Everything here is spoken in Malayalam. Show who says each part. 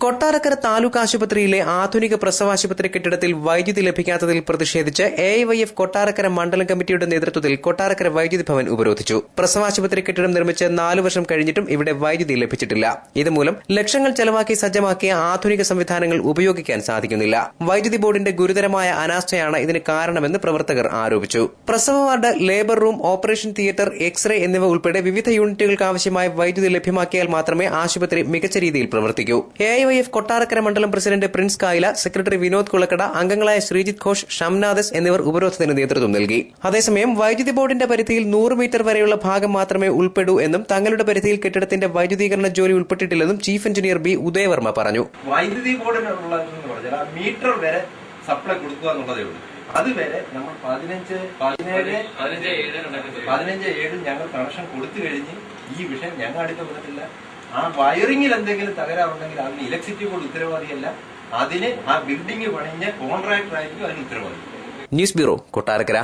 Speaker 1: കൊട്ടാരക്കര താലൂക്ക് ആശുപത്രിയിലെ ആധുനിക പ്രസവാശുപത്രി കെട്ടിടത്തിൽ വൈദ്യുതി ലഭിക്കാത്തതിൽ പ്രതിഷേധിച്ച് AIYF കൊട്ടാരക്കര മണ്ഡലം കമ്മിറ്റിയുടെ നേതൃത്വത്തിൽ കൊട്ടാരക്കര വൈദ്യുതി ഭവൻ ഉപരോധിച്ചു. പ്രസവാശുപത്രി കെട്ടിടം നിർമ്മിച്ച് 4 വർഷം കഴിഞ്ഞിട്ടും ഇവിടെ വൈദ്യുതി ലഭിച്ചിട്ടില്ല. ഇതുമൂലം ലക്ഷങ്ങൾ ചെലവാക്കി സജ്ജമാക്കിയ ആധുനിക സംവിധാനങ്ങൾ ഉപയോഗിക്കാൻ സാധിക്കുന്നില്ല. വൈദ്യുതി ബോർഡിന്റെ ഗുരുതരമായ അനാസ്ഥയാണ് ഇതിന് കാരണമെന്ന് പ്രവർത്തകർ ആരോപിച്ചു. പ്രസവ ward, labour room, operation theatre, x ray എന്നിവ ഉൾപ്പെടെ വിവിധ യൂണിറ്റുകൾക്ക് ആവശ്യമായ വൈദ്യുതി ലഭ്യമാക്കിയാൽ മാത്രമേ ആശുപത്രി മികച്ച രീതിയിൽ പ്രവർത്തിക്കൂ. AIYF കൊട്ടാരക്കര മണ്ഡലം president Prince കായില, secretary Vinod Kulakkada, അംഗങ്ങളായ ശ്രീജിത് ഘോഷ്, ഷംനാദസ് എന്നിവർ ഉപരോധത്തിന് നേതൃത്വം നൽകി. അതേസമയം വൈദ്യുതി ബോർഡിന്റെ പരിധിയിൽ 100 മീറ്റർ വരെയുള്ള ഭാഗം മാത്രമേ ഉൾപ്പെടൂ എന്നും തങ്ങളുടെ പരിധിയിൽ കെട്ടിടത്തിന്റെ വൈദ്യുതീകരണ ജോലി ഉൾപ്പെട്ടിട്ടില്ലെന്നും ചീഫ് എഞ്ചിനീയർ B. ഉദയവർമ്മ പറഞ്ഞു.
Speaker 2: വൈദ്യുതി ബോർഡിനുള്ള മീറ്റർ വരെ സപ്ലൈ കൊടുക്കുക എന്നുള്ളതേ ഉള്ളൂ. അതുവരെ നമ്മൾ 15/7 ഞങ്ങൾ കണക്ഷൻ കൊടുത്തു കഴിഞ്ഞ് ഈ വിഷയം ഞങ്ങൾ അടുത്ത് വന്നിട്ടില്ല. ആ വയറിംഗിൽ എന്തെങ്കിലും തകരാറുണ്ടെങ്കിൽ അതിന് ഇലക്ട്രിസിറ്റി ബോർഡ് ഉത്തരവാദിയല്ല. അതിന് ആ ബിൽഡിംഗ് പണിഞ്ഞ കോൺട്രാക്ടർ ആയിരിക്കും അതിന് ഉത്തരവാദി.
Speaker 1: News bureau, Kottarakkara.